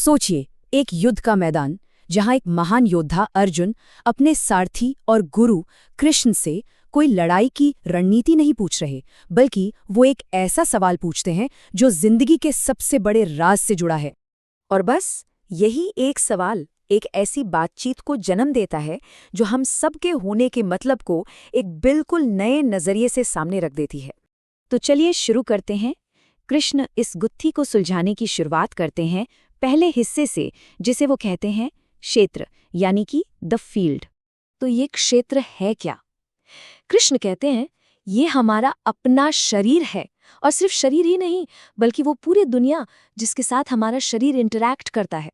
सोचिए, एक युद्ध का मैदान जहां एक महान योद्धा अर्जुन अपने सारथी और गुरु कृष्ण से कोई लड़ाई की रणनीति नहीं पूछ रहे, बल्कि वो एक ऐसा सवाल पूछते हैं जो जिंदगी के सबसे बड़े राज से जुड़ा है। और बस यही एक सवाल एक ऐसी बातचीत को जन्म देता है जो हम सबके होने के मतलब को एक बिल्कुल नए नजरिए से सामने रख देती है। तो चलिए शुरू करते हैं। कृष्ण इस गुत्थी को सुलझाने की शुरुआत करते हैं पहले हिस्से से, जिसे वो कहते हैं क्षेत्र, यानी कि द फील्ड। तो ये क्षेत्र है क्या? कृष्ण कहते हैं ये हमारा अपना शरीर है, और सिर्फ शरीर ही नहीं बल्कि वो पूरी दुनिया जिसके साथ हमारा शरीर इंटरैक्ट करता है।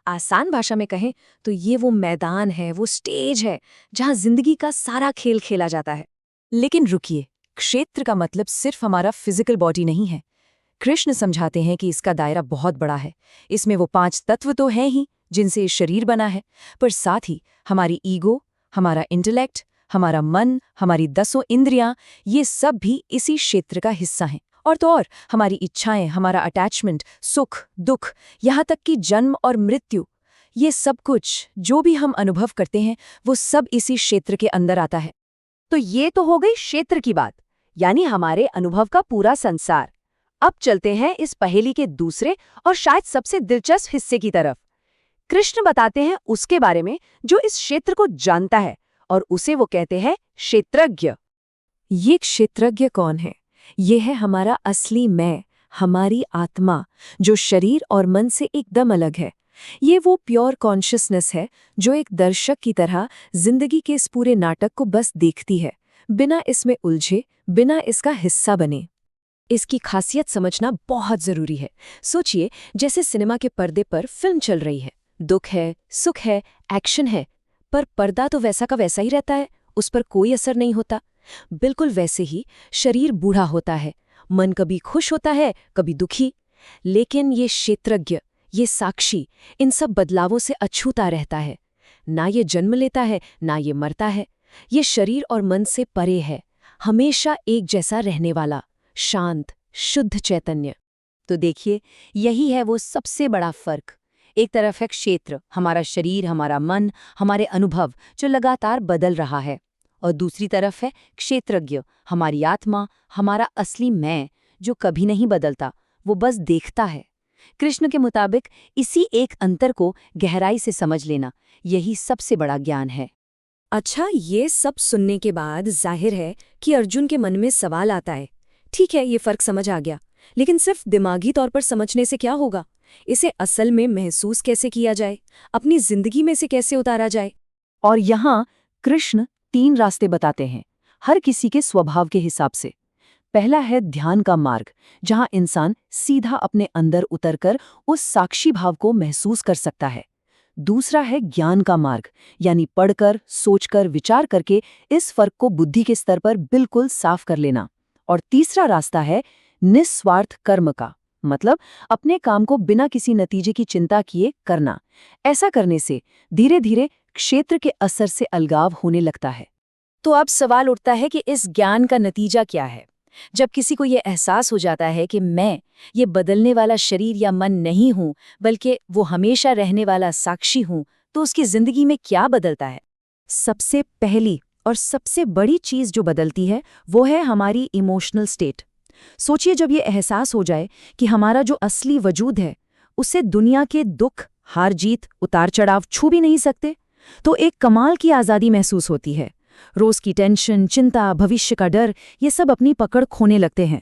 आसान भाषा में कहें तो ये वो मैदान है, वो स्टेज है जहां जिंदगी का सारा खेल खेला जाता है। लेकिन रुकिए, क्षेत्र का मतलब सिर्फ हमारा फिजिकल बॉडी नहीं है। कृष्ण समझाते हैं कि इसका दायरा बहुत बड़ा है। इसमें वो 5 तत्व तो हैं ही जिनसे ये शरीर बना है, पर साथ ही हमारी ईगो, हमारा इंटेलेक्ट, हमारा मन, हमारी 10 इंद्रियां, ये सब भी इसी क्षेत्र का हिस्सा हैं। और तो और हमारी इच्छाएं, हमारा अटैचमेंट, सुख, दुख, यहाँ तक कि जन्म और मृत्यु, ये सब कुछ जो भी हम अनुभव करते हैं वो सब इसी क्षेत्र के अंदर आता है। तो ये तो हो गई क्षेत्र की बात, यानी हमारे अनुभव का पूरा संसार। अब चलते हैं इस पहेली के दूसरे और शायद सबसे दिलचस्प हिस्से की तरफ। कृष्ण बताते हैं उसके बारे में जो इस क्षेत्र को जानता है, और उसे वो कहते हैं क्षेत्रज्ञ। ये क्षेत्रज्ञ कौन है? ये है हमारा असली मैं, हमारी आत्मा, जो शरीर और मन से एकदम अलग है। ये वो प्योर कॉन्शियसनेस है जो एक दर्शक की तरह जिंदगी के इस पूरे नाटक को बस देखती है, बिना इसमें उलझे, बिना इसका हिस्सा बने। इसकी खासियत समझना बहुत जरूरी है। सोचिए, जैसे सिनेमा के पर्दे पर फिल्म चल रही है, दुख है, सुख है, एक्शन है, पर पर्दा तो वैसा का वैसा ही रहता है, उस पर कोई असर नहीं होता। बिल्कुल वैसे ही शरीर बूढ़ा होता है, मन कभी खुश होता है, कभी दुखी। लेकिन ये क्षेत्रज्ञ, ये साक्षी, इन सब बदलावों से अछूता रहता है। ना ये जन्म लेता है, ना ये मरता है। ये शरीर और मन से परे है, हमेशा एक जैसा रहने वाला, शांत, शुद्ध चैतन्य। तो देखिए, यही है वो सबसे बड़ा फर्क। एक तरफ है क्षेत्र, हमारा शरीर, हमारा मन, हमारे अनुभव जो लगातार बदल रहा है, और दूसरी तरफ है क्षेत्रज्ञ, हमारी आत्मा, हमारा असली मैं, जो कभी नहीं बदलता, वो बस देखता है। कृष्ण के मुताबिक इसी एक अंतर को गहराई से समझ लेना, यही सबसे बड़ा ज्ञान है। अच्छा, ये सब सुनने के बाद जाहिर है कि अर्जुन के मन में सवाल आता है। ठीक है, ये फर्क समझ आ गया, लेकिन सिर्फ दिमागी तौर पर समझने से क्या होगा? इसे असल में महसूस कैसे किया जाए, अपनी जिंदगी में से कैसे उतारा जाए? और यहाँ कृष्ण 3 रास्ते बताते हैं, हर किसी के स्वभाव के हिसाब से। पहला है ध्यान का मार्ग, जहाँ इंसान सीधा अपने अंदर उतरकर उस साक्षी भाव को महसूस कर सकता है। दूसरा है ज्ञान का मार्ग, यानी पढ़कर, सोचकर, विचार करके इस फर्क को बुद्धि के स्तर पर बिल्कुल साफ कर लेना। और तीसरा रास्ता है निस्वार्थ कर्म का, मतलब अपने काम को बिना किसी नतीजे की चिंता किए करना। ऐसा करने से धीरे धीरे क्षेत्र के असर से अलगाव होने लगता है। तो अब सवाल उठता है कि इस ज्ञान का नतीजा क्या है? जब किसी को ये एहसास हो जाता है कि मैं ये बदलने वाला शरीर या मन नहीं हूं, बल्कि वो हमेशा रहने वाला साक्षी हूं, तो उसकी जिंदगी में क्या बदलता है? सबसे पहली और सबसे बड़ी चीज जो बदलती है वो है हमारी इमोशनल स्टेट। सोचिए, जब ये एहसास हो जाए कि हमारा जो असली वजूद है उसे दुनिया के दुख, हार जीत, उतार चढ़ाव छू भी नहीं सकते, तो एक कमाल की आज़ादी महसूस होती है। रोज की टेंशन, चिंता, भविष्य का डर, ये सब अपनी पकड़ खोने लगते हैं।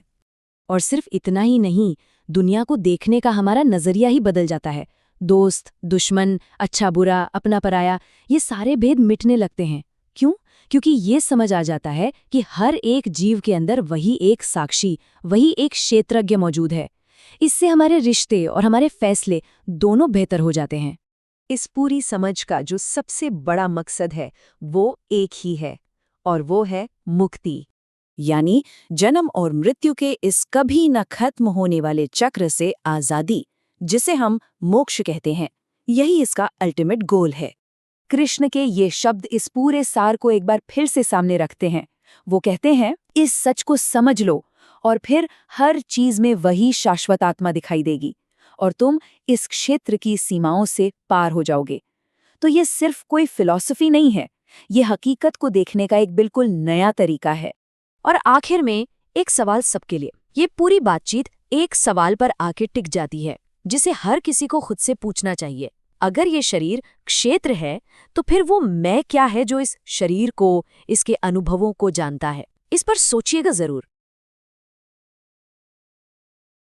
और सिर्फ इतना ही नहीं, दुनिया को देखने का हमारा नजरिया ही बदल जाता है। दोस्त, दुश्मन, अच्छा बुरा, अपना पराया, ये सारे भेद मिटने लगते हैं। क्यों? क्योंकि ये समझ आ जाता है कि हर एक जीव के अंदर वही एक साक्षी, वही एक क्षेत्रज्ञ मौजूद है। इससे हमारे रिश्ते और हमारे फैसले दोनों बेहतर हो जाते हैं। इस पूरी समझ का जो सबसे बड़ा मकसद है वो एक ही है, और वो है मुक्ति, यानी जन्म और मृत्यु के इस कभी न खत्म होने वाले चक्र से आजादी, जिसे हम मोक्ष कहते हैं। यही इसका अल्टीमेट गोल है। कृष्ण के ये शब्द इस पूरे सार को एक बार फिर से सामने रखते हैं। वो कहते हैं, इस सच को समझ लो और फिर हर चीज में वही शाश्वत आत्मा दिखाई देगी। और तुम इस क्षेत्र की सीमाओं से पार हो जाओगे। तो ये सिर्फ कोई फिलॉसफी नहीं है, ये हकीकत को देखने का एक बिल्कुल नया तरीका है। और आखिर में एक सवाल सबके लिए। ये पूरी बातचीत एक सवाल पर आके टिक जाती है, जिसे हर किसी को खुद से पूछना चाहिए। अगर ये शरीर क्षेत्र है, तो फिर वो मैं क्या है जो इस शरीर को, इसके अनुभवों को जानता है? इस पर सोचिएगा जरूर।